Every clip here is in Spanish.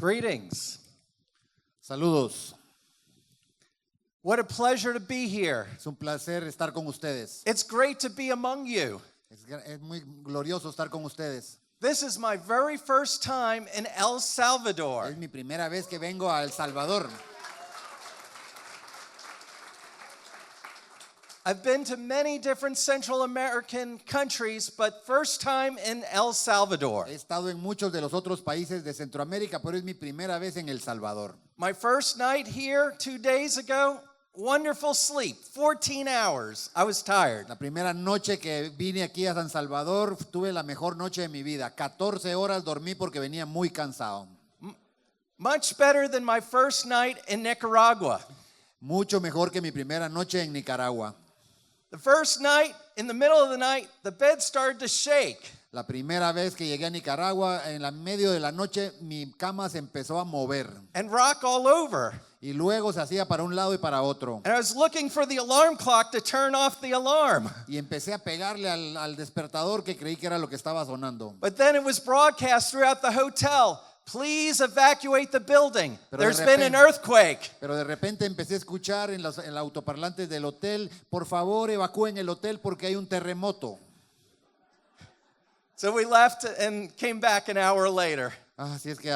Greetings. Saludos. What a pleasure to be here. Es un placer estar con ustedes. It's great to be among you. Es muy glorioso estar con ustedes. This is my very first time in El Salvador. Es mi primera vez que vengo a El Salvador. I've been to many different Central American countries, but first time in El Salvador. He estado en muchos de los otros países de Centroamérica, pero es mi primera vez en El Salvador. My first night here 2 days ago, wonderful sleep, 14 hours. I was tired. La primera noche que vine aquí a San Salvador, tuve la mejor noche de mi vida. 14 horas dormí porque venía muy cansado. Much better than my first night in Nicaragua. Mucho mejor que mi primera noche en Nicaragua. The first night, in the middle of the night, the bed started to shake. La primera vez que llegué a Nicaragua, en la medio de la noche, mi cama se empezó a mover. And rock all over. Y luego se hacía para un lado y para otro. And I was looking for the alarm clock to turn off the alarm. Y empecé a pegarle al despertador que creí que era lo que estaba sonando. But then it was broadcast throughout the hotel. Please evacuate the building. There's been an earthquake. Pero de repente empecé a escuchar en los autoparlantes del hotel, por favor evacúen el hotel porque hay un terremoto. So we left and came back an hour later. Así es que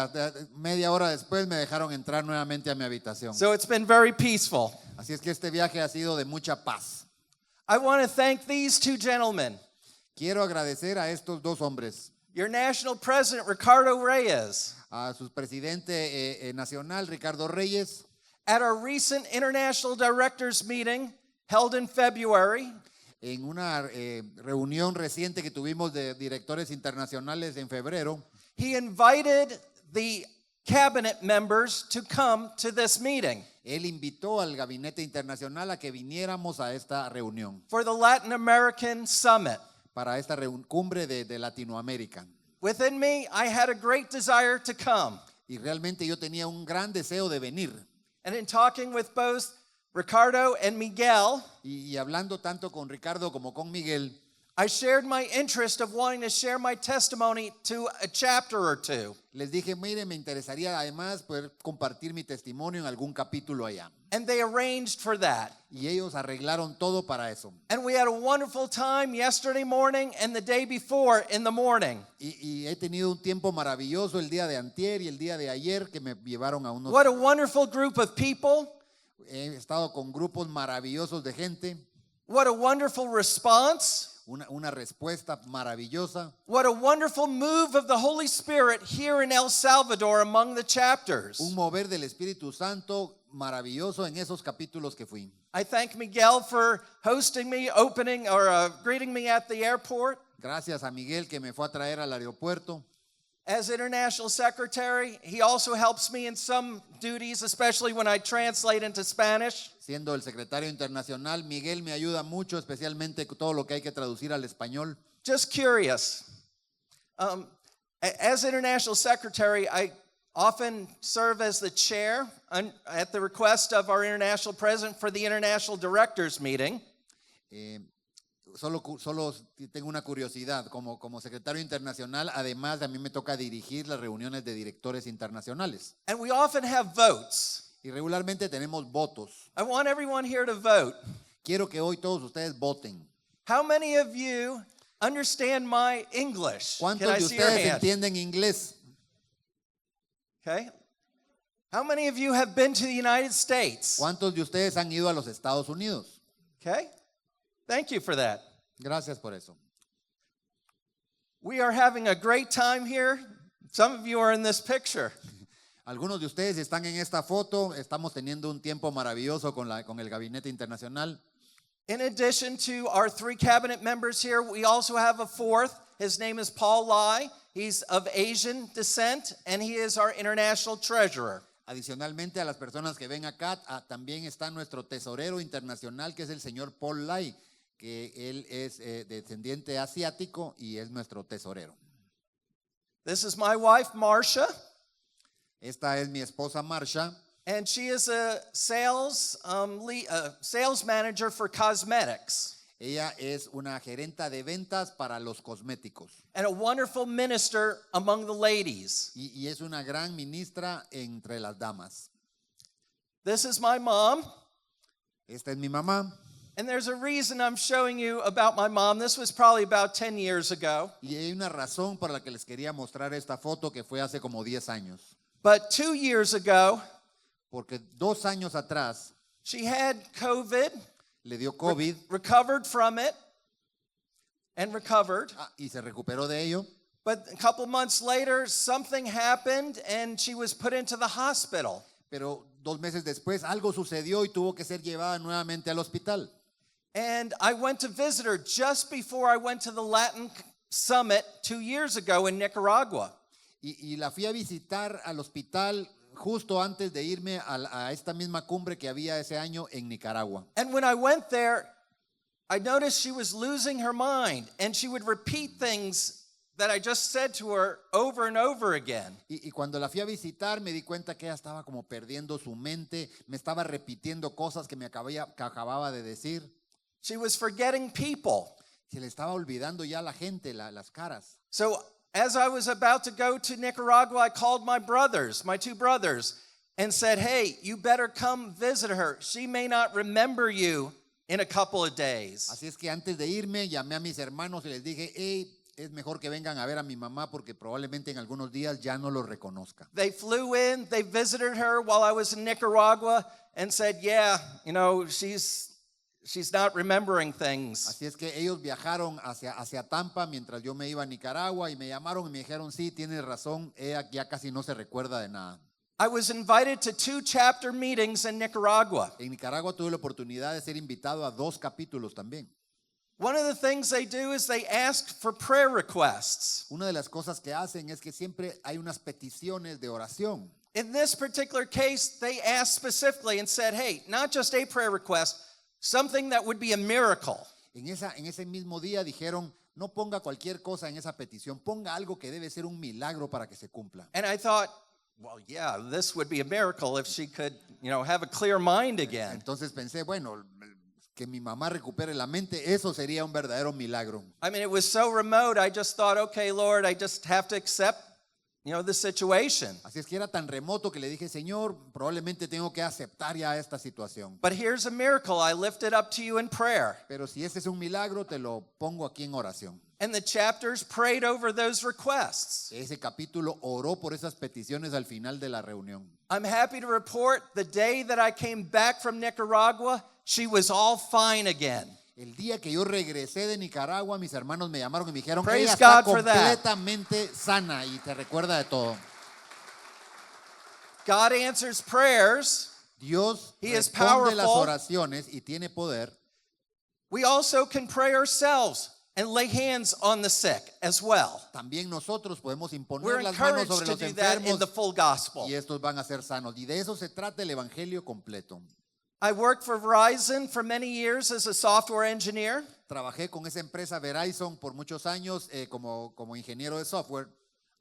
media hora después me dejaron entrar nuevamente a mi habitación. So it's been very peaceful. Así es que este viaje ha sido de mucha paz. I want to thank these two gentlemen. Quiero agradecer a estos dos hombres, Your national president, Ricardo Reyes, a su presidente nacional, Ricardo Reyes, at our recent international directors meeting held in February. en una reunión reciente que tuvimos de directores internacionales en febrero. He invited the cabinet members to come to this meeting Él invitó al gabinete internacional a que viniéramos a esta reunión, for the Latin American Summit. para esta cumbre de Latinoamérica. Within me, I had a great desire to come. Y realmente yo tenía un gran deseo de venir. And in talking with both Ricardo and Miguel, Y hablando tanto con Ricardo como con Miguel, I shared my interest of wanting to share my testimony to a chapter or two. les dije, mire, me interesaría además poder compartir mi testimonio en algún capítulo allá. And they arranged for that. Y ellos arreglaron todo para eso. And we had a wonderful time yesterday morning and the day before in the morning. Y he tenido un tiempo maravilloso el día de antier y el día de ayer que me llevaron a unos... What a wonderful group of people. He estado con grupos maravillosos de gente. What a wonderful response. Una respuesta maravillosa. What a wonderful move of the Holy Spirit here in El Salvador among the chapters. Un mover del Espíritu Santo maravilloso en esos capítulos que fui. I thank Miguel for hosting me, opening or greeting me at the airport. Gracias a Miguel que me fue a traer al aeropuerto. As International Secretary, he also helps me in some duties, especially when I translate into Spanish. Siendo el secretario internacional, Miguel me ayuda mucho, especialmente todo lo que hay que traducir al español. Just curious. As International Secretary, I often serve as the chair at the request of our International President for the International Directors Meeting. Solo tengo una curiosidad, como secretario internacional, además a mí me toca dirigir las reuniones de directores internacionales. And we often have votes. Y regularmente tenemos votos. I want everyone here to vote. Quiero que hoy todos ustedes voten. How many of you understand my English? Can ¿Cuántos I de see your ustedes hand? entienden inglés? Okay. How many of you have been to the United States? ¿Cuántos de ustedes han ido a los Estados Unidos? Okay. Thank you for that. Gracias por eso. We are having a great time here. Some of you are in this picture. Algunos de ustedes están en esta foto. Estamos teniendo un tiempo maravilloso con el Gabinete Internacional. In addition to our 3 cabinet members here, we also have a fourth. His name is Paul Lai. He's of Asian descent, and he is our international treasurer. Adicionalmente a las personas que ven acá, también está nuestro tesorero internacional, que es el señor Paul Lai, que él es descendiente asiático y es nuestro tesorero. This is my wife, Marcia. Esta es mi esposa Marsha. And she is a sales manager for cosmetics Ella es una gerenta de ventas para los cosméticos and a wonderful minister among the ladies. y es una gran ministra entre las damas. This is my mom. Esta es mi mamá And there's a reason I'm showing you about my mom. This was probably about 10 years ago. y hay una razón por la que les quería mostrar esta foto que fue hace como 10 años. But 2 years ago, Porque 2 años atrás she had COVID, le dio COVID recovered from it, and recovered. y se recuperó de ello. But a couple months later, something happened and she was put into the hospital. Pero 2 meses después algo sucedió y tuvo que ser llevada nuevamente al hospital. And I went to visit her just before I went to the Latin Summit 2 years ago in Nicaragua. Y la fui a visitar al hospital justo antes de irme a esta misma cumbre que había ese año en Nicaragua. And when I went there, I noticed she was losing her mind and she would repeat things that I just said to her over and over again. Y cuando la fui a visitar me di cuenta que ella estaba como perdiendo su mente, me estaba repitiendo cosas que que acababa de decir. She was forgetting people. Se le estaba olvidando ya la gente, las caras. So as I was about to go to Nicaragua, I called my brothers, my 2 brothers, and said, hey, you better come visit her. She may not remember you in a couple of days. Así es que antes de irme llamé a mis hermanos y les dije, hey, es mejor que vengan a ver a mi mamá porque probablemente en algunos días ya no lo reconozca. They flew in, they visited her while I was in Nicaragua and said, yeah, you know, she's not remembering things. Así es que ellos viajaron hacia Tampa mientras yo me iba a Nicaragua y me llamaron y me dijeron, sí, tienes razón, ella ya casi no se recuerda de nada. I was invited to 2 chapter meetings in Nicaragua. En Nicaragua tuve la oportunidad de ser invitado a 2 capítulos también. One of the things they do is they ask for prayer requests. Una de las cosas que hacen es que siempre hay unas peticiones de oración. In this particular case, they asked specifically and said, hey, not just a prayer request, something that would be a miracle. En ese mismo día dijeron, no ponga cualquier cosa en esa petición, ponga algo que debe ser un milagro para que se cumpla. And I thought, well, yeah, this would be a miracle if she could, you know, have a clear mind again. Entonces pensé, bueno, que mi mamá recupere la mente, eso sería un verdadero milagro. I mean, it was so remote, I just thought, okay, Lord, I just have to accept, you know, the situation. Así es que era tan remoto que le dije, Señor, probablemente tengo que aceptar ya esta situación. But here's a miracle. I lift it up to you in prayer. Pero si ese es un milagro, te lo pongo aquí en oración. And the chapters prayed over those requests. Ese capítulo oró por esas peticiones al final de la reunión. I'm happy to report the day that I came back from Nicaragua, she was all fine again. El día que yo regresé de Nicaragua, mis hermanos me llamaron y me dijeron, Praise ella está God for that. completamente sana y te recuerda de todo. God answers prayers. Dios He is responde las powerful. oraciones y tiene poder. We also can pray ourselves and lay hands on the sick as well. También nosotros podemos We're imponer las manos encouraged sobre to los do that in enfermos the full gospel. y estos van a ser sanos. Y de eso se trata el evangelio completo. I worked for Verizon for many years as a software engineer. Trabajé con esa empresa Verizon por muchos años como ingeniero de software.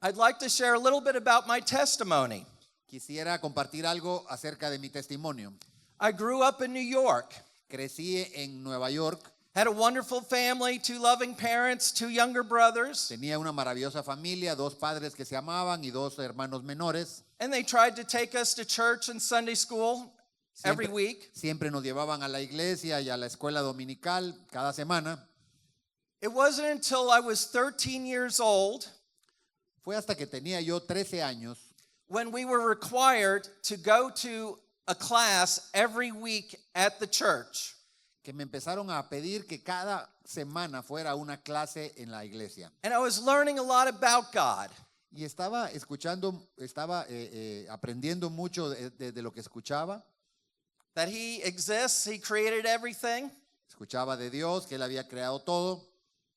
I'd like to share a little bit about my testimony. Quisiera compartir algo acerca de mi testimonio. I grew up in New York, Crecí en Nueva York, had a wonderful family, 2 loving parents, 2 younger brothers, tenía una maravillosa familia, 2 padres que se amaban y 2 hermanos menores. and they tried to take us to church and Sunday school every week. Siempre nos llevaban a la iglesia y a la escuela dominical cada semana. It wasn't until I was 13 years old Fue hasta que tenía yo 13 años when we were required to go to a class every week at the church. que me empezaron a pedir que cada semana fuera una clase en la iglesia. And I was learning a lot about God. Y estaba aprendiendo mucho de lo que escuchaba. That He exists, He created everything. Escuchaba de Dios, que Él había creado todo.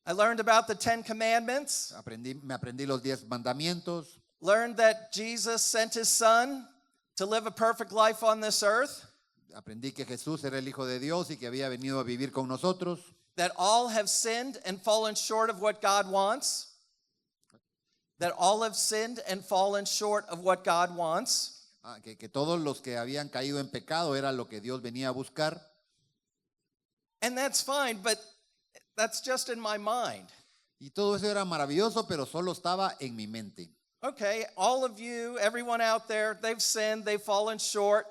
I learned about the 10 commandments. Me aprendí los 10 mandamientos. Learned that Jesus sent His Son to live a perfect life on this earth. Aprendí que Jesús era el Hijo de Dios y que había venido a vivir con nosotros. That all have sinned and fallen short of what God wants. That all have sinned and fallen short of what God wants. que todos los que habían caído en pecado era lo que Dios venía a buscar. And that's fine, but that's just in my mind. Y todo eso era maravilloso, pero solo estaba en mi mente. Okay, all of you, everyone out there, they've sinned, they've fallen short.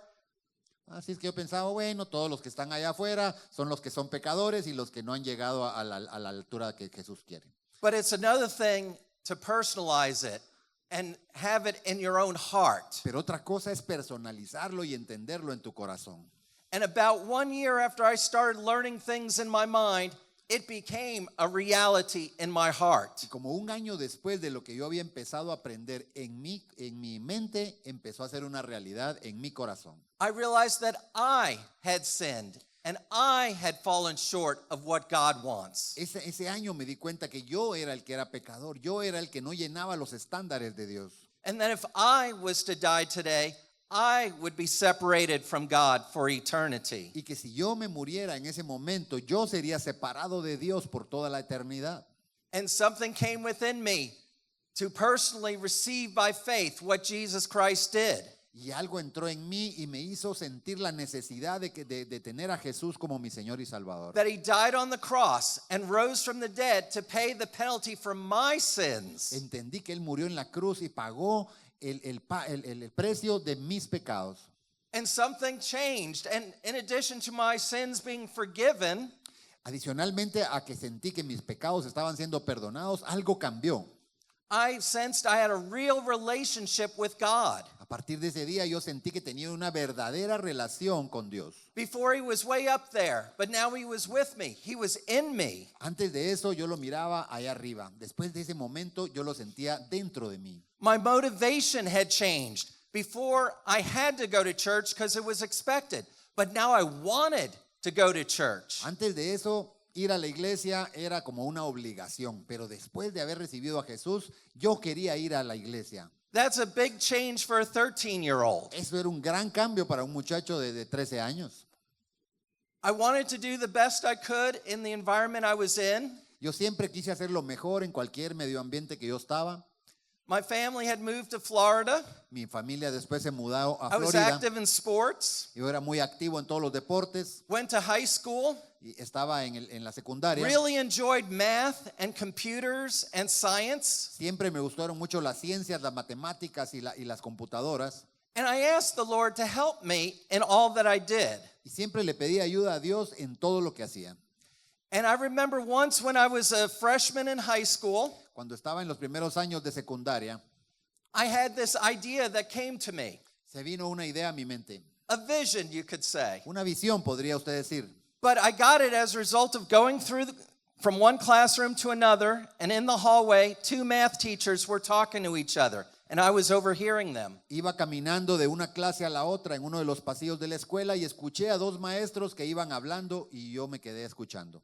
Así es que yo pensaba, bueno, todos los que están allá afuera son los que son pecadores y los que no han llegado a la altura que Jesús quiere. But it's another thing to personalize it and have it in your own heart. Pero otra cosa es personalizarlo y entenderlo en tu corazón. And about 1 year after I started learning things in my mind, it became a reality in my heart. Y como un año después de lo que yo había empezado a aprender en mi mente, empezó a ser una realidad en mi corazón. I realized that I had sinned and I had fallen short of what God wants. Ese año me di cuenta que yo era el que era pecador, yo era el que no llenaba los estándares de Dios. And that if I was to die today, I would be separated from God for eternity. Y que si yo me muriera en ese momento, yo sería separado de Dios por toda la eternidad. And something came within me to personally receive by faith what Jesus Christ did. Y algo entró en mí y me hizo sentir la necesidad de tener a Jesús como mi Señor y Salvador. That he died on the cross and rose from the dead to pay the penalty for my sins. Entendí que Él murió en la cruz y pagó el precio de mis pecados. And something changed. And in addition to my sins being forgiven, Adicionalmente a que sentí que mis pecados estaban siendo perdonados, algo cambió. I sensed I had a real relationship with God. A partir de ese día yo sentí que tenía una verdadera relación con Dios. Before he was way up there, but now he was with me. He was in me. Antes de eso yo lo miraba allá arriba. Después de ese momento yo lo sentía dentro de mí. My motivation had changed. Before I had to go to church because it was expected, but now I wanted to go to church. Antes de eso, ir a la iglesia era como una obligación, pero después de haber recibido a Jesús, yo quería ir a la iglesia. That's a big change for a 13-year-old. Eso era un gran cambio para un muchacho de 13 años. I wanted to do the best I could in the environment I was in. Yo siempre quise hacer lo mejor en cualquier medio ambiente que yo estaba. My family had moved to Florida. Mi familia después se mudó a I was Florida. active in sports. Yo era muy activo en todos los deportes Went to high school. y estaba en la secundaria. Really enjoyed math and computers and science. Siempre me gustaron mucho las ciencias, las matemáticas y las computadoras. And I asked the Lord to help me in all that I did. Y siempre le pedí ayuda a Dios en todo lo que hacía. And I remember once when I was a freshman in high school, Cuando estaba en los primeros años de secundaria, I had this idea that came to me. se vino una idea a mi mente. A vision, you could say. Una visión, podría usted decir. But I got it as a result of going through from one classroom to another, and in the hallway, two math teachers were talking to each other, and I was overhearing them. Iba caminando de una clase a la otra en uno de los pasillos de la escuela y escuché a dos maestros que iban hablando y yo me quedé escuchando.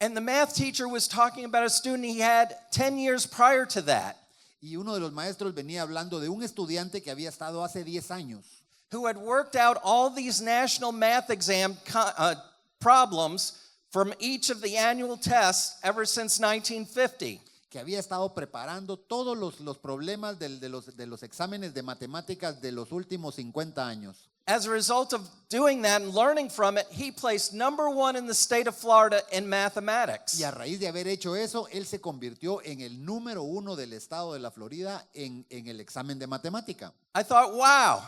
And the math teacher was talking about a student he had 10 years prior to that, Y uno de los maestros venía hablando de un estudiante que había estado hace 10 años, who had worked out all these national math exam problems from each of the annual tests ever since 1950. que había estado preparando todos los problemas de los exámenes de matemáticas de los últimos 50 años. As a result of doing that and learning from it, he placed #1 in the state of Florida in mathematics. Y a raíz de haber hecho eso, él se convirtió en el número 1 del estado de la Florida en el examen de matemática. I thought, wow,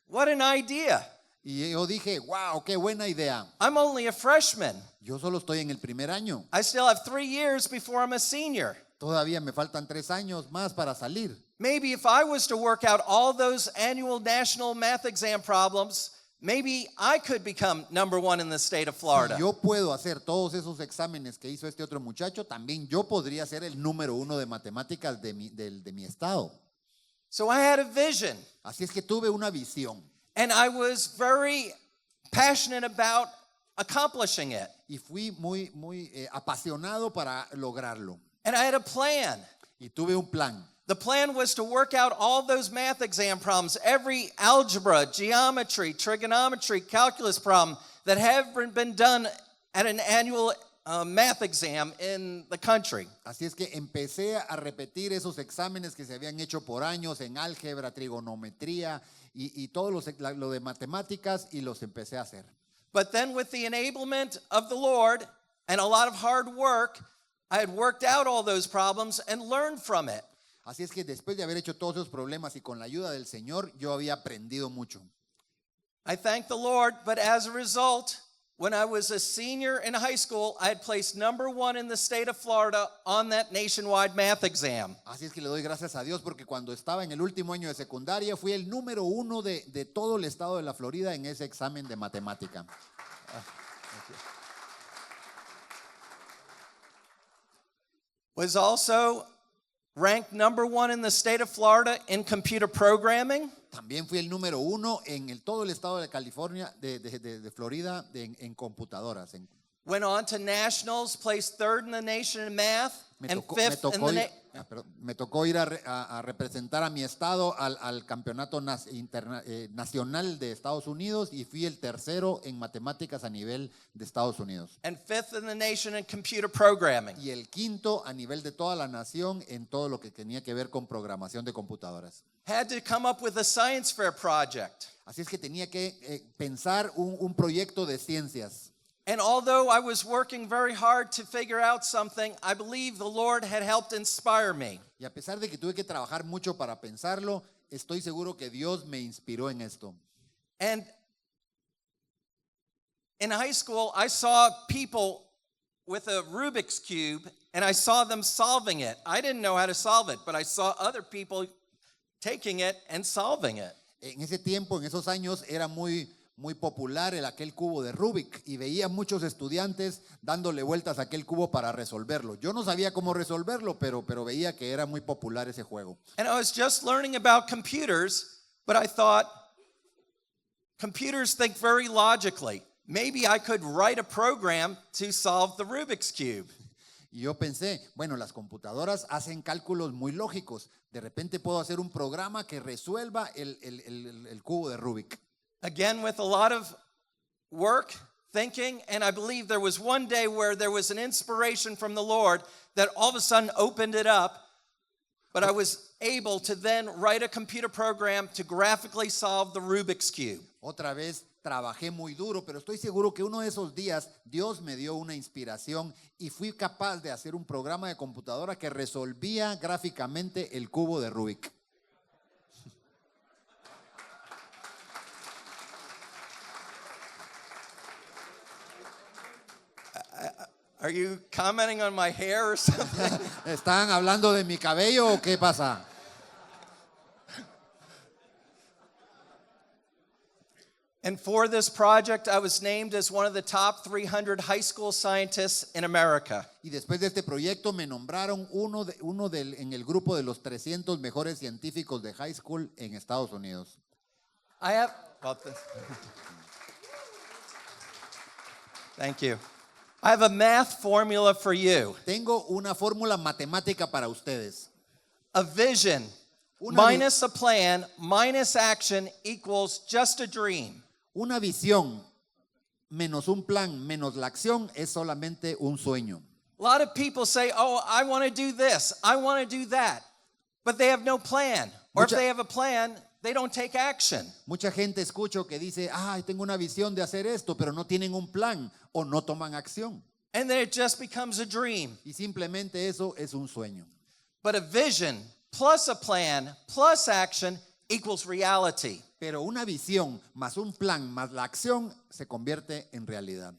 what an idea. Y yo dije, wow, qué buena idea. I'm only a freshman. Yo solo estoy en el primer año. I still have 3 years before I'm a senior. Todavía me faltan 3 años más para salir. Maybe if I was to work out all those annual national math exam problems, maybe I could become #1 in the state of Florida. Si yo puedo hacer todos esos exámenes que hizo este otro muchacho, también yo podría ser el número 1 de matemáticas de mi estado. So I had a vision, Así es que tuve una visión and I was very passionate about accomplishing it. y fui muy apasionado para lograrlo. And I had a plan. Y tuve un plan. The plan was to work out all those math exam problems, every algebra, geometry, trigonometry, calculus problem that have been done at an annual math exam in the country. Así es que empecé a repetir esos exámenes que se habían hecho por años en álgebra, trigonometría y todo lo de matemáticas y los empecé a hacer. But then with the enablement of the Lord and a lot of hard work, I had worked out all those problems and learned from it. Así es que después de haber hecho todos esos problemas y con la ayuda del Señor, yo había aprendido mucho. I thank the Lord, but as a result, when I was a senior in high school, I had placed #1 in the state of Florida on that nationwide math exam. Así es que le doy gracias a Dios porque cuando estaba en el último año de secundaria fui el número 1 de todo el estado de la Florida en ese examen de matemática. Was also ranked #1 in the state of Florida in computer programming. También fui el número 1 en todo el estado de California, de Florida, en computadoras. Went on to nationals, placed 3rd in the nation in math Me and tocó, 5th in the me tocó ir a representar a mi estado al campeonato nacional de Estados Unidos y fui el tercero en matemáticas a nivel de Estados Unidos. and 5th in the nation in computer programming. Y el quinto a nivel de toda la nación en todo lo que tenía que ver con programación de computadoras. Had to come up with a science fair project. Así es que tenía que pensar un proyecto de ciencias. And although I was working very hard to figure out something, I believe the Lord had helped inspire me. Y a pesar de que tuve que trabajar mucho para pensarlo, estoy seguro que Dios me inspiró en esto. And in high school, I saw people with a Rubik's Cube and I saw them solving it. I didn't know how to solve it, but I saw other people taking it and solving it. En ese tiempo, en esos años, era muy popular aquel cubo de Rubik y veía muchos estudiantes dándole vueltas a aquel cubo para resolverlo. Yo no sabía cómo resolverlo, pero veía que era muy popular ese juego. And I was just learning about computers, but I thought, computers think very logically. Maybe I could write a program to solve the Rubik's Cube. Y yo pensé, bueno, las computadoras hacen cálculos muy lógicos. De repente puedo hacer un programa que resuelva el cubo de Rubik. Again, with a lot of work, thinking, and I believe there was one day where there was an inspiration from the Lord that all of a sudden opened it up, but I was able to then write a computer program to graphically solve the Rubik's Cube. Otra vez trabajé muy duro, pero estoy seguro que uno de esos días Dios me dio una inspiración y fui capaz de hacer un programa de computadora que resolvía gráficamente el cubo de Rubik. Are you commenting on my hair or something? ¿Están hablando de mi cabello o qué pasa? And for this project, I was named as one of the top 300 high school scientists in America. Y después de este proyecto me nombraron en el grupo de los 300 mejores científicos de high school en Estados Unidos. I have about this. Thank you. I have a math formula for you. Tengo una fórmula matemática para ustedes. A vision minus a plan minus action equals just a dream. Una visión menos un plan menos la acción es solamente un sueño. A lot of people say, oh, I want to do this, I want to do that, but they have no plan. Or if they have a plan, they don't take action. Mucha gente escucho que dice, tengo una visión de hacer esto, pero no tienen un plan o no toman acción. And then it just becomes a dream. Y simplemente eso es un sueño. But a vision plus a plan plus action equals reality. Pero una visión más un plan más la acción se convierte en realidad.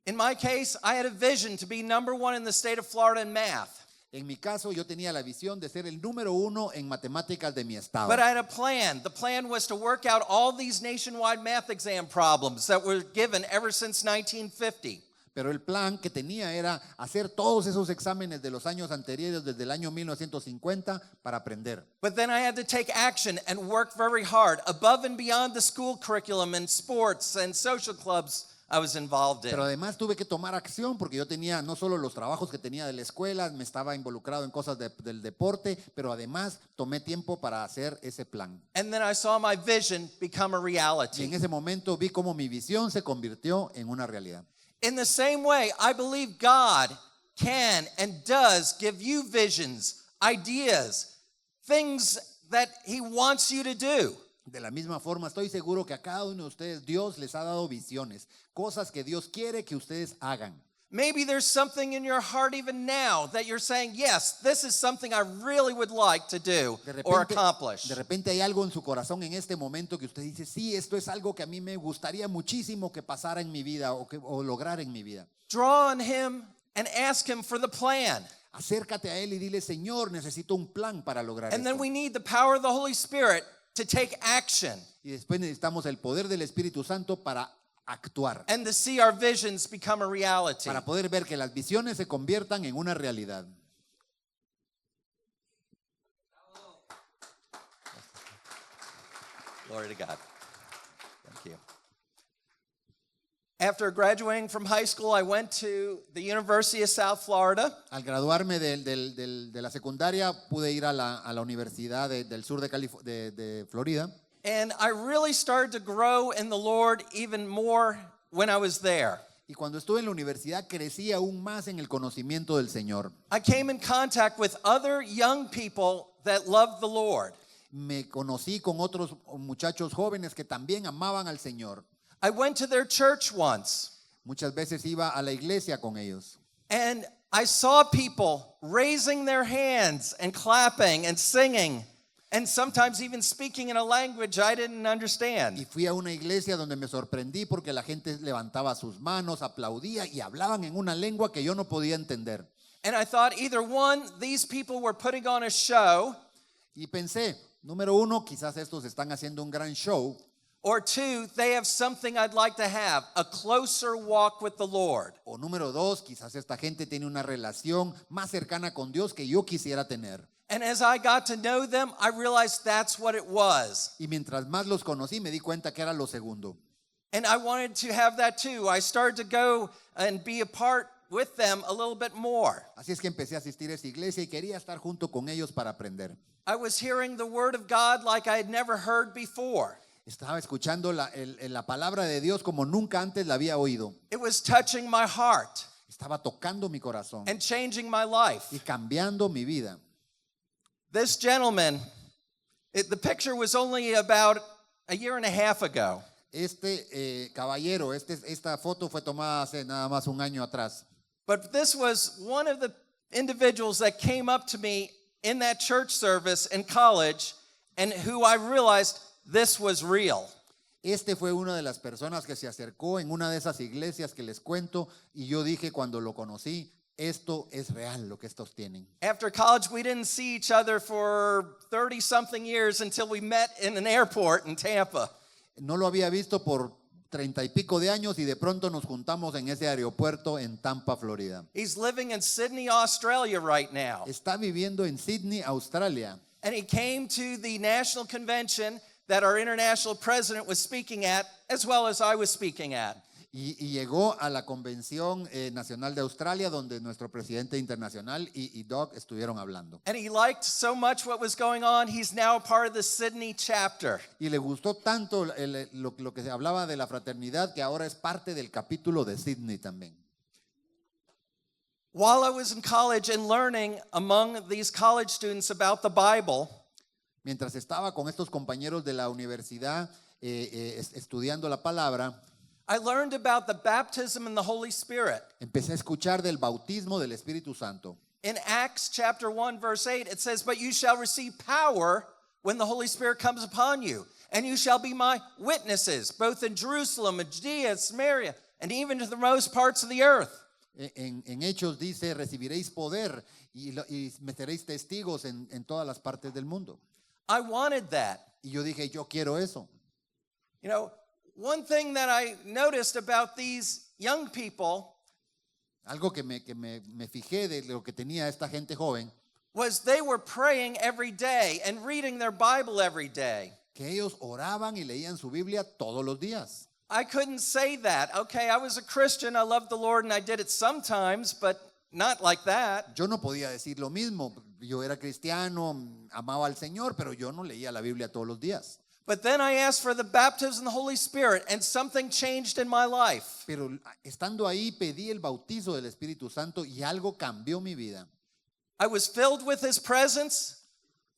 In my case, I had a vision to be #1 in the state of Florida in math. En mi caso, yo tenía la visión de ser el número 1 en matemáticas de mi estado. But I had a plan. The plan was to work out all these nationwide math exam problems that were given ever since 1950. Pero el plan que tenía era hacer todos esos exámenes de los años anteriores, desde el año 1950, para aprender. But then I had to take action and work very hard, above and beyond the school curriculum and sports and social clubs I was involved in. Pero además tuve que tomar acción porque yo tenía no solo los trabajos que tenía de la escuela, me estaba involucrado en cosas del deporte, pero además tomé tiempo para hacer ese plan. And then I saw my vision become a Y reality. en ese momento vi cómo mi visión se convirtió en una realidad. In the same way, I believe God can and does give you visions, ideas, things that He wants you to do. De la misma forma, estoy seguro que a cada uno de ustedes Dios les ha dado visiones, cosas que Dios quiere que ustedes hagan. Maybe there's something in your heart even now that you're saying, yes, this is something I really would like to do or accomplish. De repente hay algo en su corazón en este momento que usted dice, sí, esto es algo que a mí me gustaría muchísimo que pasara en mi vida o lograr en mi vida. Draw on him and ask him for the plan. Acércate a Él y dile, Señor, necesito un plan para lograr And then esto. we need the power of the Holy Spirit to take action Y después necesitamos el poder del Espíritu Santo para actuar, and to see our visions become a reality. para poder ver que las visiones se conviertan en una realidad. Glory to God. Thank you. After graduating from high school, I went to the University of South Florida. Al graduarme de la secundaria, pude ir a la Universidad del Sur de Florida. And I really started to grow in the Lord even more when I was there. Y cuando estuve en la universidad, crecí aún más en el conocimiento del Señor. I came in contact with other young people that loved the Lord. Me conocí con otros muchachos jóvenes que también amaban al Señor. I went to their church once, Muchas veces iba a la iglesia con ellos. and I saw people raising their hands and clapping and singing, and sometimes even speaking in a language I didn't Y understand. fui a una iglesia donde me sorprendí porque la gente levantaba sus manos, aplaudía y hablaban en una lengua que yo no podía entender. And I thought either one, these people were putting on a show, Y pensé, número uno, quizás estos están haciendo un gran show. or two, they have something I'd like to have, a closer walk with the Lord. O número dos, quizás esta gente tiene una relación más cercana con Dios que yo quisiera tener. And as I got to know them, I realized that's what it was. Y mientras más los conocí, me di cuenta que era lo segundo. And I wanted to have that too. I started to go and be a part with them a little bit more. Así es que empecé a asistir a esa iglesia y quería estar junto con ellos para aprender. I was hearing the word of God like I had never heard before. Estaba escuchando la palabra de Dios como nunca antes la había oído. It was touching my heart Estaba tocando mi corazón and changing my life. y cambiando mi vida. This gentleman, the picture was only about a year and a half ago. Caballero, esta foto fue tomada hace nada más un año atrás. But this was one of the individuals that came up to me in that church service in college and who I realized this was real. Este fue una de las personas que se acercó en una de esas iglesias que les cuento y yo dije cuando lo conocí, esto es real lo que estos tienen. After college, we didn't see each other for 30-something years until we met in an airport in Tampa. No lo había visto por 30 y pico de años y de pronto nos juntamos en ese aeropuerto en Tampa, Florida. He's living in Sydney, Australia right now. Está viviendo en Sydney, Australia. And he came to the national convention that our international president was speaking at, as well as I was speaking at. Y llegó a la Convención Nacional de Australia, donde nuestro presidente internacional y Doug estuvieron hablando. And he liked so much what was going on, he's now a part of the Sydney chapter. Y le gustó tanto lo que se hablaba de la fraternidad que ahora es parte del capítulo de Sydney también. While I was in college and learning among these college students about the Bible, Mientras estaba con estos compañeros de la universidad estudiando la palabra, I learned about the baptism in the Holy Spirit. empecé a escuchar del bautismo del Espíritu Santo. In Acts chapter 1, verse 8, it says, "But you shall receive power when the Holy Spirit comes upon you, and you shall be my witnesses, both in Jerusalem and Judea, Samaria, and even to the most parts of the earth." En Hechos dice, recibiréis poder y me seréis testigos en todas las partes del mundo. I wanted that. Y yo dije, yo quiero eso. You know, one thing that I noticed about these young people Algo que me fijé de lo que tenía esta gente joven, was they were praying every day and reading their Bible every day. que ellos oraban y leían su Biblia todos los días. I couldn't say that. Okay, I was a Christian, I loved the Lord, and I did it sometimes, but not like that. Yo no podía decir lo mismo. Yo era cristiano, amaba al Señor, pero yo no leía la Biblia todos los días. But then I asked for the baptism in the Holy Spirit, and something changed in my life. Pero estando ahí pedí el bautizo del Espíritu Santo y algo cambió mi vida. I was filled with His presence,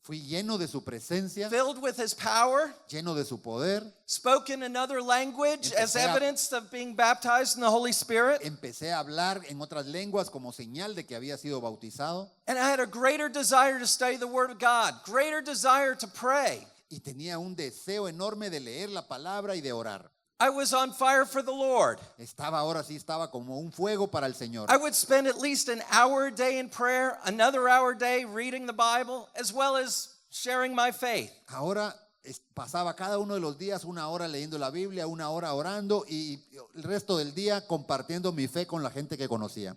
Fui lleno de su presencia, filled with his power, lleno de su poder. spoke in another language as Empecé a- evidence of being baptized in the Holy Spirit. Empecé a hablar en otras lenguas como señal de que había sido bautizado. And I had a greater desire to study the Word of God, greater desire to pray. Y tenía un deseo enorme de leer la palabra y de orar. I was on fire for the Lord. Estaba como un fuego para el Señor. I would spend at least an hour a day in prayer, another hour a day reading the Bible, as well as sharing my faith. Ahora pasaba cada uno de los días una hora leyendo la Biblia, una hora orando y el resto del día compartiendo mi fe con la gente que conocía.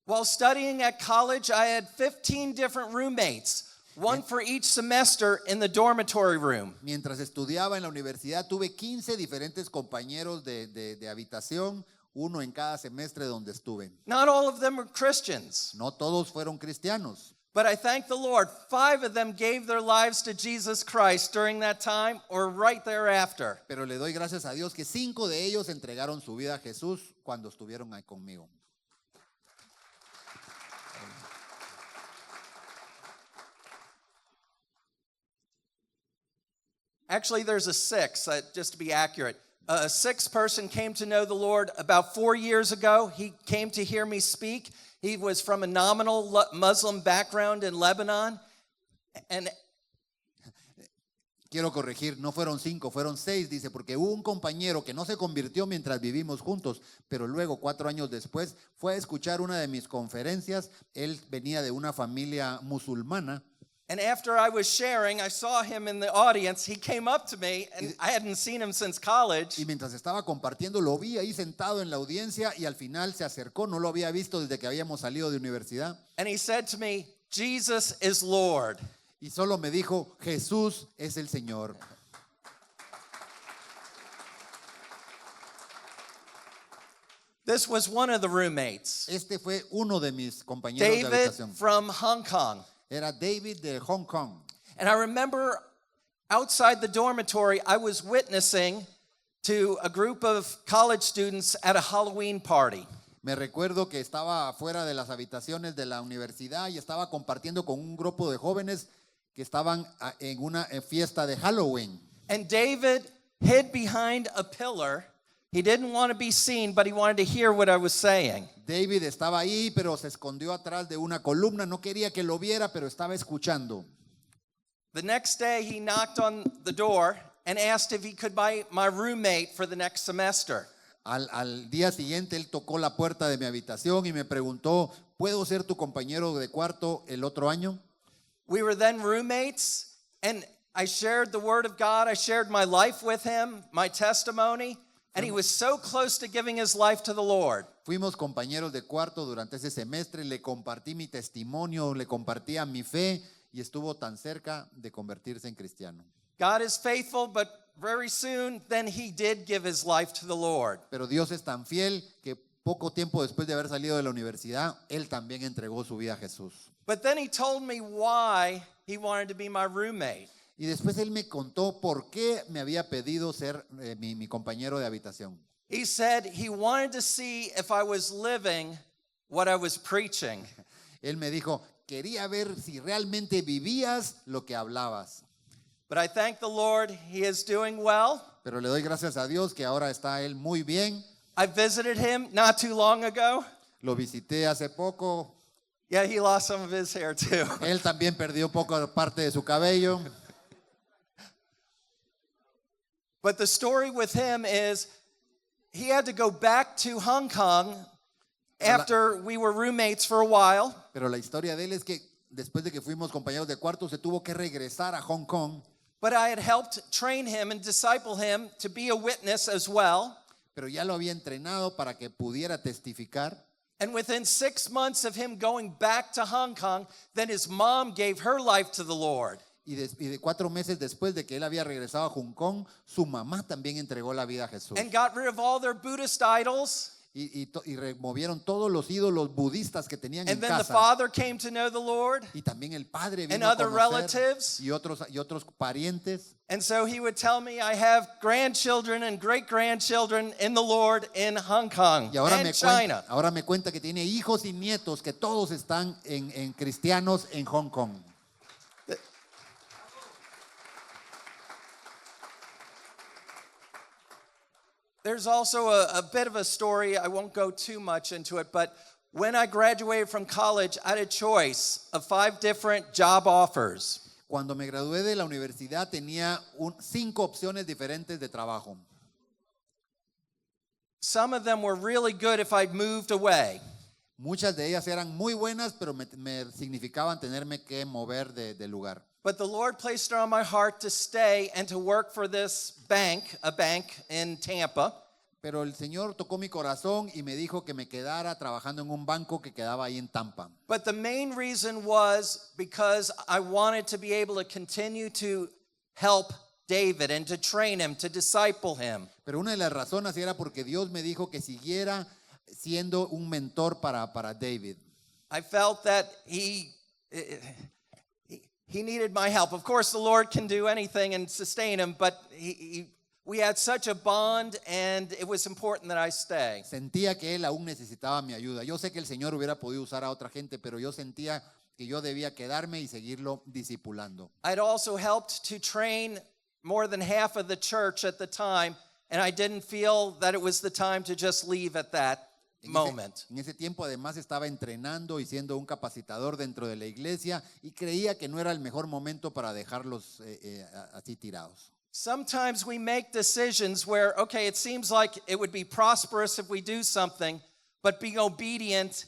While studying at college, I had 15 different roommates, one for each semester in the dormitory room. Mientras estudiaba en la universidad tuve 15 diferentes compañeros de habitación, uno en cada semestre donde estuve. Not all of them were Christians, No todos fueron cristianos, but I thank the Lord. 5 of them gave their lives to Jesus Christ during that time or right thereafter. pero le doy gracias a Dios que 5 de ellos entregaron su vida a Jesús cuando estuvieron ahí conmigo. Actually, there's a 6, just to be accurate. A 6th person came to know the Lord about 4 years ago. He came to hear me speak. He was from a nominal Muslim background in Lebanon. And Quiero corregir, no fueron 5, fueron 6, dice, porque hubo un compañero que no se convirtió mientras vivimos juntos, pero luego 4 años después fue a escuchar una de mis conferencias. Él venía de una familia musulmana. And after I was sharing, I saw him in the audience. He came up to me, and I hadn't seen him since college. Y mientras estaba compartiendo, lo vi ahí sentado en la audiencia y al final se acercó, no lo había visto desde que habíamos salido de universidad. And he said to me, Jesus is Lord. Y solo me dijo, Jesús es el Señor. This was one of the roommates, Este fue uno de mis compañeros de David habitación. from Hong Kong. Era David de Hong Kong. And I remember outside the dormitory, I was witnessing to a group of college students at a Halloween party. Me recuerdo que estaba afuera de las habitaciones de la universidad y estaba compartiendo con un grupo de jóvenes que estaban en una fiesta de Halloween. And David hid behind a pillar. He didn't want to be seen, but he wanted to hear what I was saying. David estaba ahí, pero se escondió atrás de una columna. No quería que lo viera, pero estaba escuchando. The next day, he knocked on the door and asked if he could be my roommate for the next semester. Al día siguiente, él tocó la puerta de mi habitación y me preguntó, ¿puedo ser tu compañero de cuarto el otro año? We were then roommates, and I shared the word of God. I shared my life with him, my testimony, and he was so close to giving his life to the Lord. Fuimos compañeros de cuarto durante ese semestre, le compartí mi testimonio, le compartía mi fe y estuvo tan cerca de convertirse en cristiano. God is faithful, but very soon then he did give his life to the Lord. Pero Dios es tan fiel que poco tiempo después de haber salido de la universidad, él también entregó su vida a Jesús. But then he told me why he wanted to be my roommate. Y después él me contó por qué me había pedido ser mi compañero de habitación. He said he wanted to see if I was living what I was preaching. Él me dijo, quería ver si realmente vivías lo que hablabas. But I thank the Lord, he is doing well. Pero le doy gracias a Dios que ahora está él muy bien. I visited him not too long ago. Lo visité hace poco. Yeah, he lost some of his hair too. Él también perdió poco parte de su cabello. But the story with him is he had to go back to Hong Kong after we were roommates for a while. Pero la historia de él es que después de que fuimos compañeros de cuarto, se tuvo que regresar a Hong Kong. But I had helped train him and disciple him to be a witness as well. Pero ya lo había entrenado para que pudiera testificar. And within 6 months of him going back to Hong Kong, then his mom gave her life to the Lord. Y de 4 meses después de que él había regresado a Hong Kong, su mamá también entregó la vida a Jesús. And got rid of all their Buddhist idols. Y removieron todos los ídolos budistas que tenían en And then the casa. father came to know the Lord. Y también el padre And vino a other conocer, relatives. y otros parientes. And so he would tell me, I have grandchildren and great-grandchildren in the Lord in Hong Kong Y ahora and me, China. ahora me cuenta que tiene hijos y nietos que todos están en cristianos en Hong Kong. There's also a bit of a story. I won't go too much into it, but when I graduated from college, I had a choice of 5 different job offers. Cuando me gradué de la universidad tenía 5 opciones diferentes de trabajo. Some of them were really good if I'd moved away. Muchas de ellas eran muy buenas, pero me significaban tenerme que mover de lugar. But the Lord placed it on my heart to stay and to work for this bank, a bank in Tampa. Pero el Señor tocó mi corazón y me dijo que me quedara trabajando en un banco que quedaba ahí en Tampa. But the main reason was because I wanted to be able to continue to help David and to train him, to disciple him. Pero una de las razones era porque Dios me dijo que siguiera siendo un mentor para David. I felt that he needed my help. Of course, the Lord can do anything and sustain him, but we had such a bond, and it was important that I stay. Sentía que él aún necesitaba mi ayuda. Yo sé que el Señor hubiera podido usar a otra gente, pero yo sentía que yo debía quedarme y seguirlo discipulando. I'd also helped to train more than half of the church at the time, and I didn't feel that it was the time to just leave at that moment. En ese tiempo además estaba entrenando y siendo un capacitador dentro de la iglesia y creía que no era el mejor momento para dejarlos así tirados. Sometimes we make decisions where, okay, it seems like it would be prosperous if we do something, but being obedient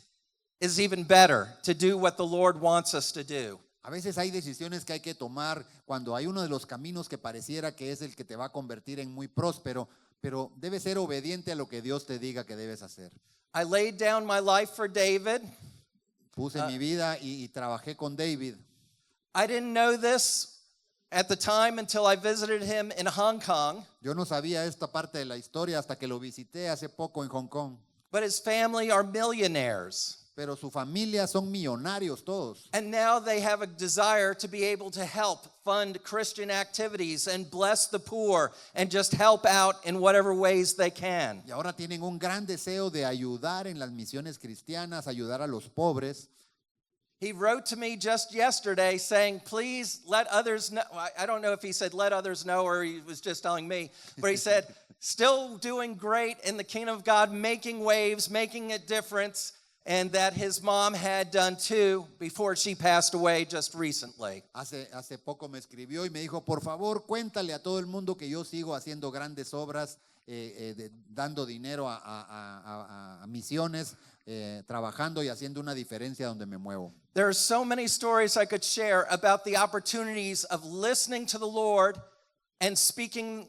is even better to do what the Lord wants us to do. A veces hay decisiones que hay que tomar cuando hay uno de los caminos que pareciera que es el que te va a convertir en muy próspero, pero debes ser obediente a lo que Dios te diga que debes hacer. I laid down my life for David. Puse mi vida y trabajé con David. I didn't know this at the time until I visited him in Hong Kong, Yo no sabía esta parte de la historia hasta que lo visité hace poco en Hong Kong. but his family are millionaires. Pero su familia son millonarios todos. And now they have a desire to be able to help fund Christian activities and bless the poor and just help out in whatever ways they can. Y ahora tienen un gran deseo de ayudar en las misiones cristianas, ayudar a los pobres. He wrote to me just yesterday saying, please let others know. I don't know if he said let others know or he was just telling me, but he said, still doing great in the kingdom of God, making waves, making a difference, and that his mom had done too before she passed away just recently. Hace poco me escribió y me dijo, por favor, cuéntale a todo el mundo que yo sigo haciendo grandes obras, dando dinero a misiones, trabajando y haciendo una diferencia donde me muevo. There are so many stories I could share about the opportunities of listening to the Lord and speaking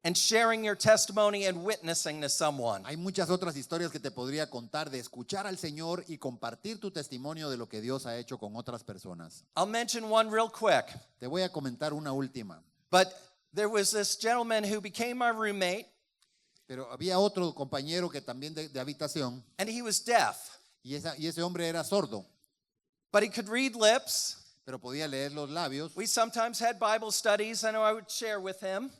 and sharing your testimony and witnessing to someone. Hay muchas otras historias que te podría contar de escuchar al Señor y compartir tu testimonio de lo que Dios ha hecho con otras personas. I'll mention one real quick. Te voy a comentar una última. But there was this gentleman who became my roommate, Pero había otro compañero que también de habitación and he was deaf, y ese hombre era sordo, but he could read lips. pero podía leer los labios. We sometimes had Bible studies. I know I would share with him.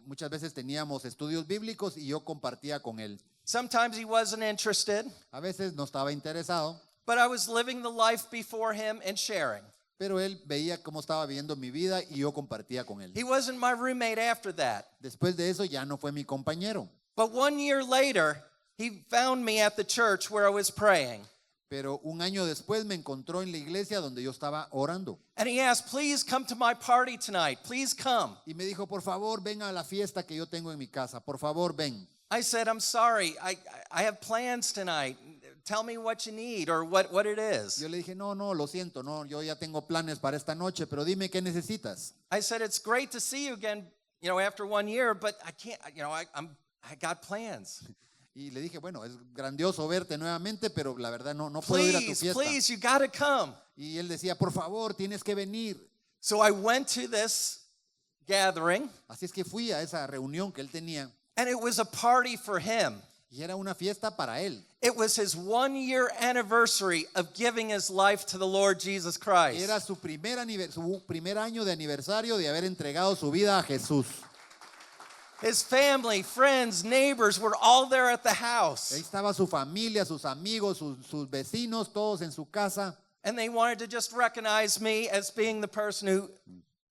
Muchas veces teníamos estudios bíblicos y yo compartía con él. Sometimes he wasn't interested, A veces no estaba interesado, but I was living the life before him and sharing. pero él veía cómo estaba viviendo mi vida y yo compartía con él. He wasn't my roommate after that. Después de eso ya no fue mi compañero, But 1 year later, he found me at the church where I was praying. pero un año después me encontró en la iglesia donde yo estaba orando. And he asked, please come to my party tonight. Please come. Y me dijo, por favor, ven a la fiesta que yo tengo en mi casa. Por favor, ven. I said, I'm sorry. I have plans tonight. Tell me what you need or what it is. Yo le dije, no, lo siento, no, yo ya tengo planes para esta noche, pero dime qué necesitas. I said, it's great to see you again, after 1 year, but I can't, I got plans. Y le dije, bueno, es grandioso verte nuevamente, pero la verdad no puedo ir a tu fiesta. Please, you got to come. Y él decía, por favor, tienes que venir. So I went to this gathering, Así es que fui a esa reunión que él tenía and it was a party for him. y era una fiesta para él. It was his 1 year anniversary of giving his life to the Lord Jesus Christ. Era su primer año de aniversario de haber entregado su vida a Jesús. His family, friends, neighbors were all there at the Ahí house. estaba su familia, sus amigos, sus vecinos, todos en su casa. And they wanted to just recognize me as being the person who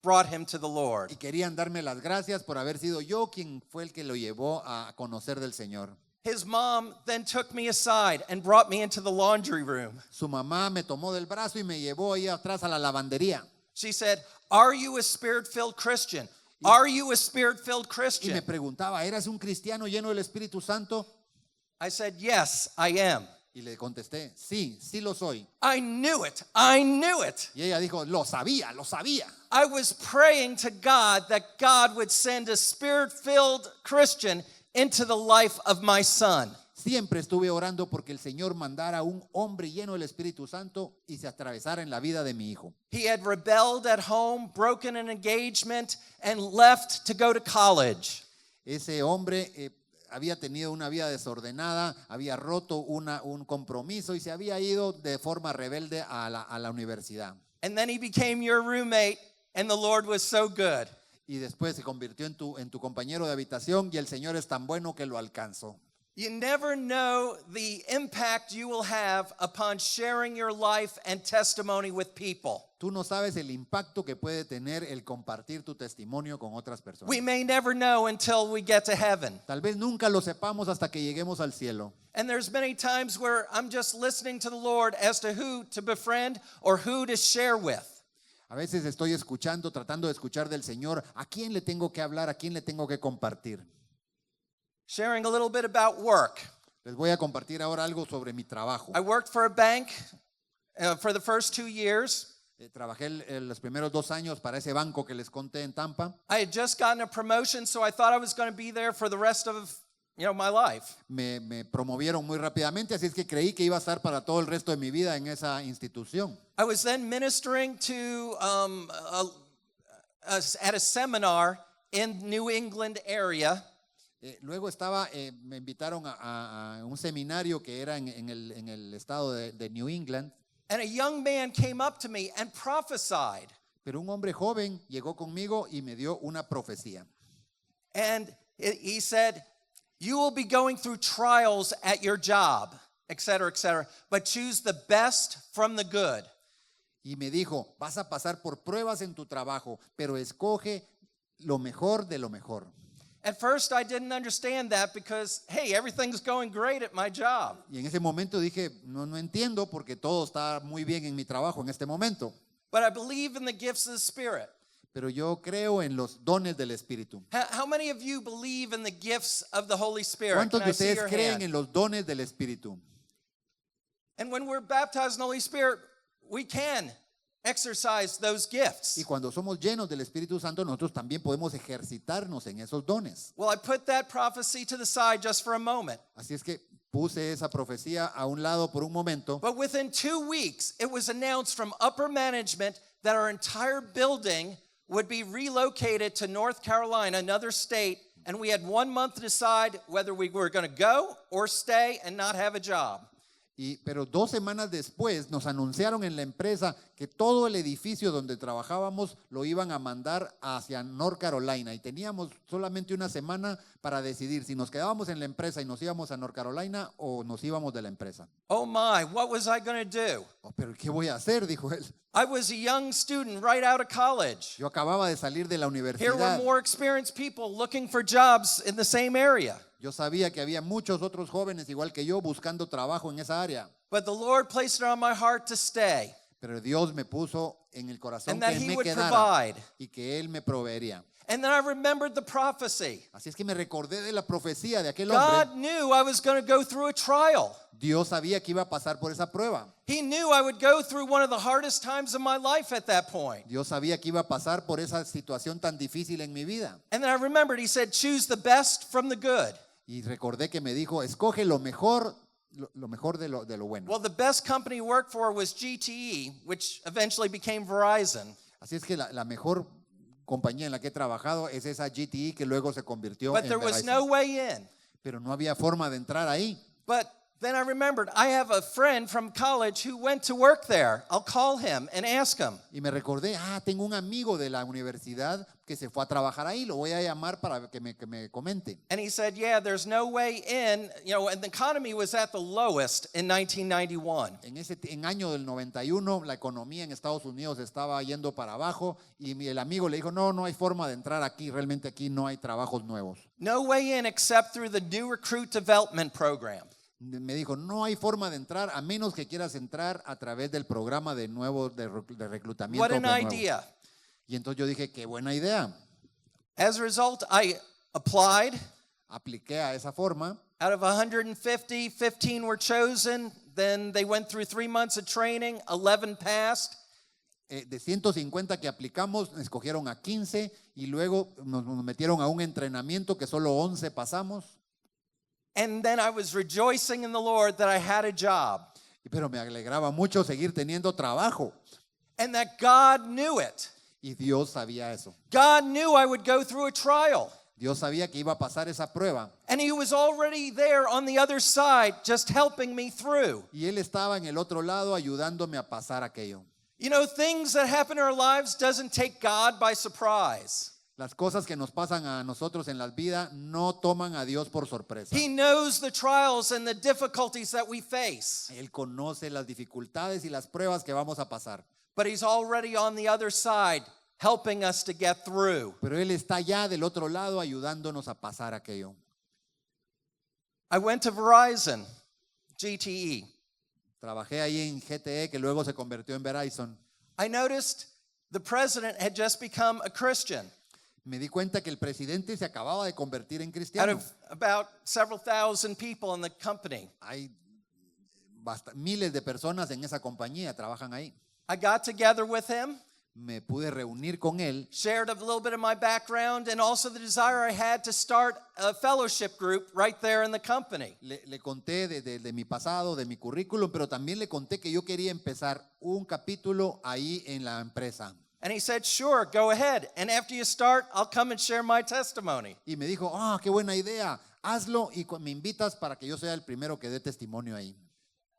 brought him to the Lord. y querían darme las gracias por haber sido yo quien fue el que lo llevó a conocer del Señor. His mom then took me aside and brought me into the laundry room. Su mamá me tomó del brazo y me llevó ahí atrás a la lavandería. She said, "Are you a spirit-filled Christian? Are you a spirit-filled Y me Christian?" preguntaba, ¿eras un cristiano lleno del Espíritu Santo? I said, "Yes, I am." Y le contesté, sí, sí lo soy. I knew it. I knew it. Y ella dijo, lo sabía, lo sabía. I was praying to God that God would send a spirit-filled Christian into the life of my son. Siempre estuve orando porque el Señor mandara un hombre lleno del Espíritu Santo y se atravesara en la vida de mi hijo. He had rebelled at home, broken an engagement, and left to go to college. Ese hombre había tenido una vida desordenada, había roto un compromiso y se había ido de forma rebelde a la universidad. And then he became your roommate, and the Lord was so good. Y después se convirtió en tu compañero de habitación y el Señor es tan bueno que lo alcanzó. You never know the impact you will have upon sharing your life and testimony with people. Tú no sabes el impacto que puede tener el compartir tu testimonio con otras personas. We may never know until we get to heaven. Tal vez nunca lo sepamos hasta que lleguemos al cielo. And there's many times where I'm just listening to the Lord as to who to befriend or who to share with. A veces estoy escuchando, tratando de escuchar del Señor, ¿a quién le tengo que hablar? ¿A quién le tengo que compartir? Sharing a little bit about work. Les voy a compartir ahora algo sobre mi trabajo. I worked for a bank for the first 2 years. Trabajé los primeros 2 años para ese banco que les conté en Tampa. I had just gotten a promotion, so I thought I was going to be there for the rest of my life. Me promovieron muy rápidamente, así es que creí que iba a estar para todo el resto de mi vida en esa institución. I was then ministering to at a seminar in New England area. Luego me invitaron a un seminario que era en el estado de New England. And a young man came up to me and prophesied. Pero un hombre joven llegó conmigo y me dio una profecía. And he said, "You will be going through trials at your job, etc., but choose the best from the good." Y me dijo, vas a pasar por pruebas en tu trabajo, pero escoge lo mejor de lo mejor. At first, I didn't understand that because, hey, everything's going great at my job. Y en ese momento dije, no entiendo porque todo está muy bien en mi trabajo en este momento. But I believe in the gifts of the Spirit. Pero yo creo en los dones del Espíritu. How many of you believe in the gifts of the Holy Spirit? ¿Cuántos Can de I see ustedes your creen hand? en los dones del Espíritu? And when we're baptized in the Holy Spirit, we can exercise those gifts. Y cuando somos llenos del Espíritu Santo, nosotros también podemos ejercitarnos en esos dones. Well, I put that prophecy to the side just for a moment. Así es que puse esa profecía a un lado por un momento. But within 2 weeks, it was announced from upper management that our entire building would be relocated to North Carolina, another state, and we had 1 month to decide whether we were going to go or stay and not have a job. Pero 2 semanas después nos anunciaron en la empresa que todo el edificio donde trabajábamos lo iban a mandar hacia North Carolina y teníamos solamente una semana para decidir si nos quedábamos en la empresa y nos íbamos a North Carolina o nos íbamos de la empresa. Oh my, what was I going to do? Oh, pero ¿qué voy a hacer? Dijo él. I was a young student right out of college. Yo acababa de salir de la Here were universidad. more experienced people looking for jobs in the same area. Yo sabía que había muchos otros jóvenes igual que yo buscando trabajo en esa área. But the Lord placed it on my heart to stay. Pero Dios me puso en el corazón And que that Él He me would quedara provide. y que Él me proveería. And then I remembered the prophecy. Así es que me recordé de la profecía de aquel God hombre. knew I was going to go through a trial. Dios sabía que iba a pasar por esa prueba. He knew I would go through one of the hardest times of my life at that point. Dios sabía que iba a pasar por esa situación tan difícil en mi vida. And then I remembered He said, choose the best from the good. Y recordé que me dijo, escoge lo mejor de lo bueno. Well, the best company to work for was GTE, which eventually became Verizon. Así es que la mejor compañía en la que he trabajado es esa GTE que luego se convirtió But en there was Verizon. no way in. Pero no había forma de entrar ahí. But Then I remembered I have a friend from college who went to work there. I'll call him and ask him. Y me recordé, tengo un amigo de la universidad que se fue a trabajar ahí, lo voy a llamar para que me comente. And he said, yeah, there's no way in, and the economy was at the lowest in 1991. En año del 91 la economía en Estados Unidos estaba yendo para abajo y el amigo le dijo, no hay forma de entrar aquí, realmente aquí no hay trabajos nuevos. No way in except through the new recruit development program. Me dijo, no hay forma de entrar a menos que quieras entrar a través del programa de reclutamiento. What an de nuevo. idea. Y entonces yo dije, qué buena idea. As a result, I applied. Apliqué a esa forma. Out of 150, 15 were chosen. Then they went through 3 months of training, 11 passed. De 150 que aplicamos, escogieron a 15 y luego nos metieron a un entrenamiento que solo 11 pasamos. And then I was rejoicing in the Lord that I had a job. Pero me alegraba mucho seguir teniendo trabajo. And that God knew it. Y Dios sabía eso. God knew I would go through a trial. Dios sabía que iba a pasar esa prueba. And he was already there on the other side, just helping me through. Y Él estaba en el otro lado ayudándome a pasar aquello. Things that happen in our lives doesn't take God by surprise. Las cosas que nos pasan a nosotros en las vidas no toman a Dios por sorpresa. He knows the trials and the difficulties that we face. Él conoce las dificultades y las pruebas que vamos a pasar. But he's already on the other side, helping us to get through. Pero Él está ya del otro lado ayudándonos a pasar aquello. I went to Verizon, GTE. Trabajé ahí en GTE, que luego se convirtió en Verizon. I noticed the president had just become a Christian. Me di cuenta que el presidente se acababa de convertir en Out cristiano. of about several thousand people in the company. Hay miles de personas en esa compañía, trabajan ahí. I got together with him, Me pude reunir con él, shared a little bit of my background and also the desire I had to start a fellowship group right there in the company. le conté de mi pasado, de mi currículum, pero también le conté que yo quería empezar un capítulo ahí en la empresa. And he said, sure, go ahead. And after you start, I'll come and share my testimony. Y me dijo, qué buena idea, hazlo y me invitas para que yo sea el primero que dé testimonio ahí.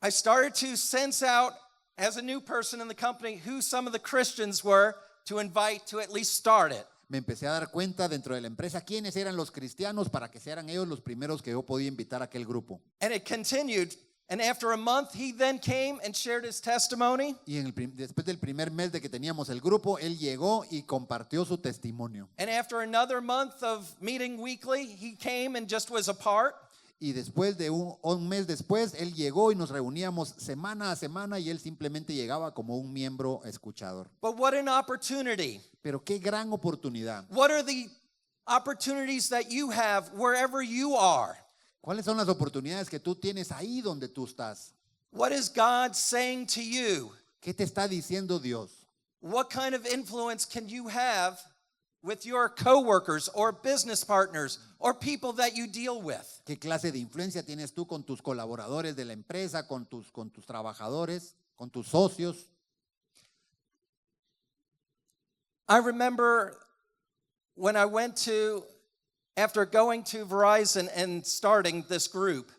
I started to sense out as a new person in the company who some of the Christians were to invite to at least start it. Me empecé a dar cuenta dentro de la empresa quiénes eran los cristianos para que sean ellos los primeros que yo podía invitar a aquel grupo. And it continued. And after a month, he then came and shared his testimony. Y después del primer mes de que teníamos el grupo, él llegó y compartió su testimonio. And after another month of meeting weekly, he came and just was a part. Y después de un mes después, él llegó y nos reuníamos semana a semana y él simplemente llegaba como un miembro escuchador. But what an opportunity. Pero qué gran oportunidad. What are the opportunities that you have wherever you are? ¿Cuáles son las oportunidades que tú tienes ahí donde tú estás? What is God saying to you? ¿Qué te está diciendo Dios? What kind of influence can you have with your coworkers or business partners or people that you deal with? ¿Qué clase de influencia tienes tú con tus colaboradores de la empresa, con tus trabajadores, con tus socios? I remember when I went after going to Verizon and starting this group,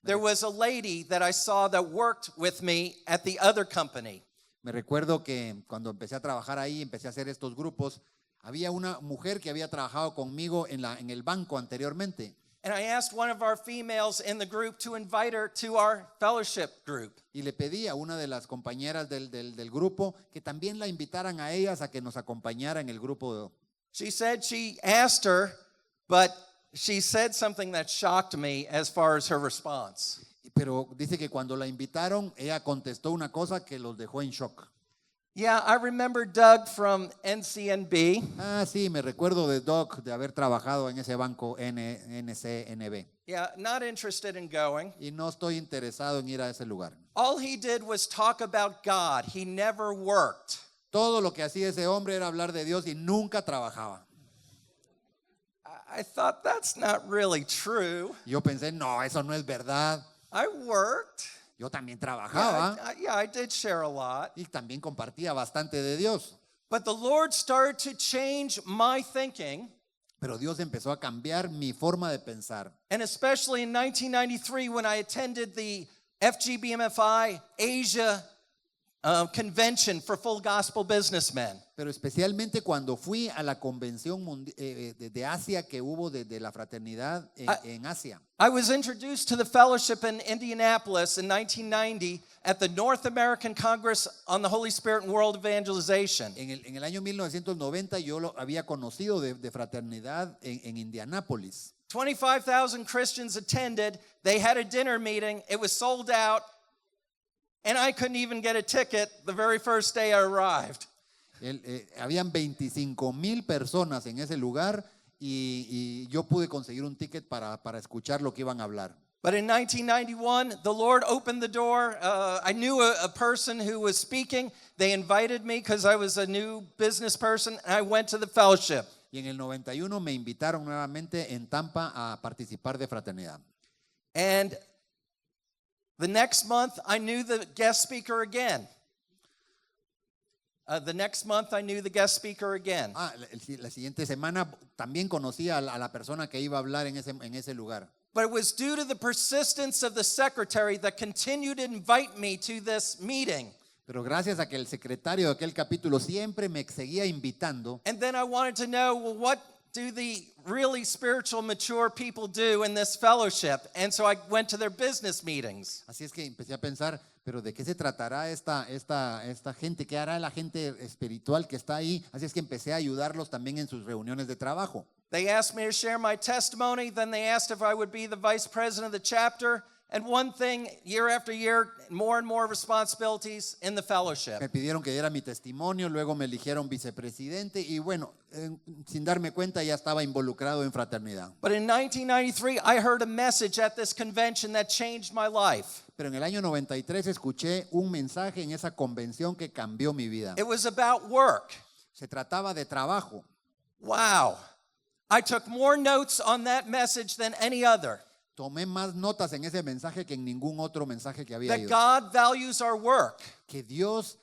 there was a lady that I saw that worked with me at the other company. Me recuerdo que cuando empecé a trabajar ahí, empecé a hacer estos grupos, había una mujer que había trabajado conmigo en el banco anteriormente. And I asked one of our females in the group to invite her to our fellowship group. Y le pedí a una de las compañeras del grupo que también la invitaran a ellas a que nos acompañara en el grupo. She said she asked her, but she said something that shocked me as far as her response. Pero dice que cuando la invitaron, ella contestó una cosa que los dejó en shock. Yeah, I remember Doug from NCNB. Sí, me recuerdo de Doc, de haber trabajado en ese banco NCNB. Yeah, not interested in going. Y no estoy interesado en ir a ese lugar. All he did was talk about God. He never worked. Todo lo que hacía ese hombre era hablar de Dios y nunca trabajaba. I thought that's not really true. Yo pensé, no, eso no es verdad. I worked. Yo también trabajaba I did share a lot. y también compartía bastante de Dios. But the Lord started to change my thinking. Pero Dios empezó a cambiar mi forma de pensar. And especially in 1993 when I attended the FGBMFI Asia convention for full gospel businessmen. Pero especialmente cuando fui a la convención de Asia que hubo de la fraternidad en Asia. I was introduced to the fellowship in Indianapolis in 1990 at the North American Congress on the Holy Spirit and World Evangelization. En el año 1990 yo lo había conocido de fraternidad en Indianápolis. 25,000 Christians attended. They had a dinner meeting. It was sold out. And I couldn't even get a ticket the very first day I arrived. Habían 25,000 personas en ese lugar y yo pude conseguir un ticket para escuchar lo que iban a hablar. But in 1991, the Lord opened the door. I knew a person who was speaking. They invited me because I was a new business person, and I went to the fellowship. Y en el 91 me invitaron nuevamente en Tampa a participar de fraternidad. And the next month, I knew the guest speaker again. The next month, I knew the guest speaker again. La siguiente semana también conocí a la persona que iba a hablar en ese lugar. But it was due to the persistence of the secretary that continued to invite me to this meeting. Pero gracias a que el secretario de aquel capítulo siempre me seguía invitando. And then I wanted to know, well, what do the really spiritual mature people do in this fellowship? And so I went to their business meetings. Así es que empecé a pensar, pero ¿de qué se tratará esta gente? ¿Qué hará la gente espiritual que está ahí? Así es que empecé a ayudarlos también en sus reuniones de trabajo. They asked me to share my testimony. Then they asked if I would be the vice president of the chapter. And one thing, year after year, more and more responsibilities in the fellowship. Me pidieron que diera mi testimonio, luego me eligieron vicepresidente y bueno, sin darme cuenta ya estaba involucrado en fraternidad. But in 1993, I heard a message at this convention that changed my life. Pero en el año 93 escuché un mensaje en esa convención que cambió mi vida. It was about work. Se trataba de trabajo. Wow. I took more notes on that message than any other. Tomé más notas en ese mensaje que en ningún otro mensaje que había That ido. God values our work. Que Dios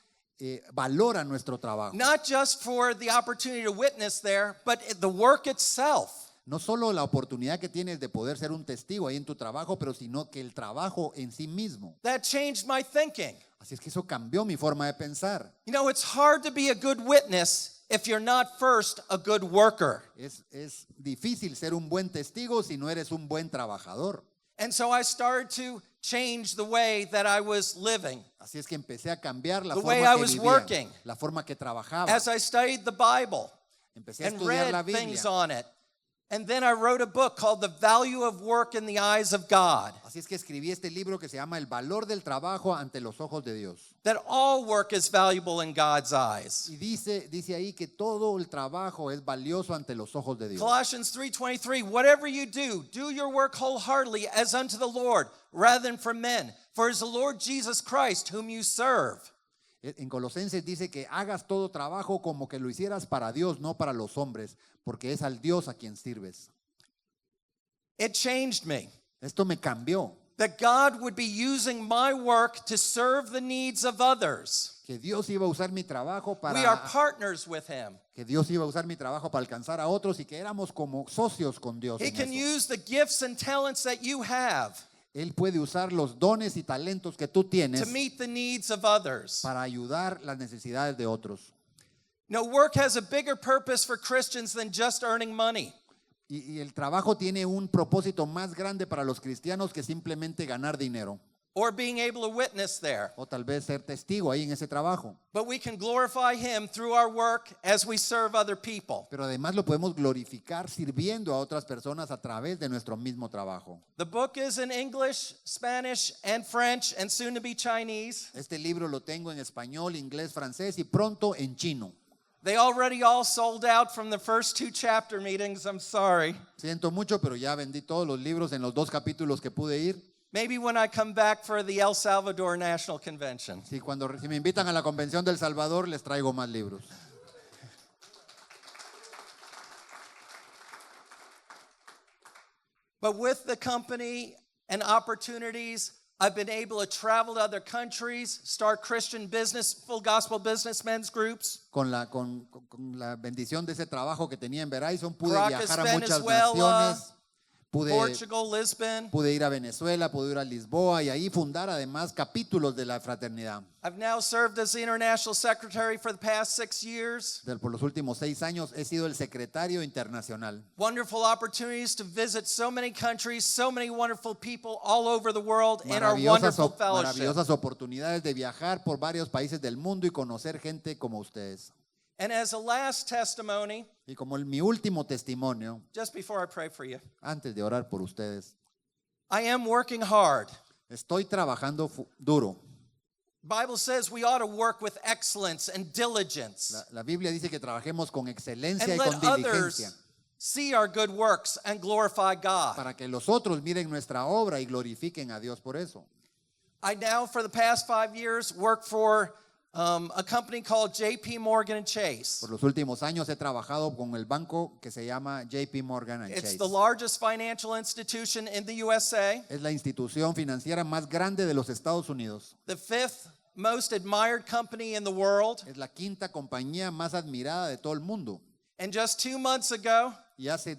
valora nuestro trabajo. Not just for the opportunity to witness there, but the work itself. No solo la oportunidad que tienes de poder ser un testigo ahí en tu trabajo, pero sino que el trabajo en sí mismo. That changed my thinking. Así es que eso cambió mi forma de pensar. You know, it's hard to be a good witness if you're not first a good worker. Es difícil ser un buen testigo si no eres un buen trabajador. And so I started to change the way that I was living. Así es que empecé a cambiar la The forma way I que was vivía, working. la forma que trabajaba. As I studied the Bible Empecé a and estudiar la read Biblia. things on it. And then I wrote a book called The Value of Work in the Eyes of God. Así es que escribí este libro que se llama El valor del trabajo ante los ojos de Dios. That all work is valuable in God's eyes. Y dice ahí que todo el trabajo es valioso ante los ojos de Dios. Colossians 3:23, whatever you do your work wholeheartedly as unto the Lord, rather than for men. For it is the Lord Jesus Christ whom you serve. En Colosenses dice que hagas todo trabajo como que lo hicieras para Dios, no para los hombres, porque es al Dios a quien sirves. It changed me. Esto me cambió. That God would be using my work to serve the needs of others. Que Dios iba a usar mi trabajo We are partners with Him. que Dios iba a usar mi trabajo para alcanzar a otros y que éramos como socios con Dios. He En can eso. use the gifts and talents that you have Él puede usar los dones y talentos que tú tienes to meet the needs of others. para ayudar las necesidades de otros. No, work has a bigger purpose for Christians than just earning money. Y el trabajo tiene un propósito más grande para los cristianos que simplemente ganar dinero Or being able to witness there. o tal vez ser testigo ahí en ese trabajo. But we can glorify Him through our work as we serve other people. Pero además lo podemos glorificar sirviendo a otras personas a través de nuestro mismo trabajo. The book is in English, Spanish, and French, and soon to be Chinese. Este libro lo tengo en español, inglés, francés y pronto en chino. They already all sold out from the first 2 chapter meetings. I'm sorry. Siento mucho, pero ya vendí todos los libros en los 2 capítulos que pude ir. Maybe when I come back for the El Salvador National Convention. Si me invitan a la convención del Salvador, les traigo más libros. But with the company and opportunities, I've been able to travel to other countries, start Christian business, full gospel businessmen's groups. Con la bendición de ese trabajo que tenía en Verizon, pude Caracas, viajar a muchas Venezuela, naciones. Pude Portugal, Lisbon. ir a Venezuela, pude ir a Lisboa y ahí fundar además capítulos de la fraternidad. I've now served as the international secretary for the past 6 years. Por los últimos 6 años he sido el secretario internacional. Wonderful opportunities to visit so many countries, so many wonderful people all over the world in our wonderful fellowship. Maravillosas oportunidades de viajar por varios países del mundo y conocer gente como ustedes. And as a last testimony, Y como mi último testimonio, just before I pray for you, antes de orar por ustedes, I am working hard. estoy trabajando duro. Bible says we ought to work with excellence and diligence. La Biblia dice que trabajemos con excelencia And y con let diligencia others see our good works and glorify God. para que los otros miren nuestra obra y glorifiquen a Dios por eso. I now, for the past 5 years, work for a company called JP Morgan & Chase. Por los últimos años he trabajado con el banco que se llama JP Morgan & It's Chase. the largest financial institution in the USA, Es la institución financiera más grande de los Estados Unidos. the 5th most admired company in the world. Es la quinta compañía más admirada de todo el mundo. And just 2 months ago, Y hace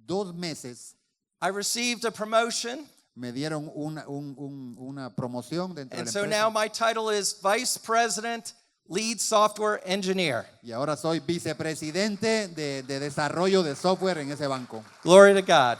2 meses I received a promotion. me dieron una promoción dentro de And la so empresa. now my title is Vice President, Lead Software Engineer. Y ahora soy vicepresidente de desarrollo de software en ese banco. Glory to God.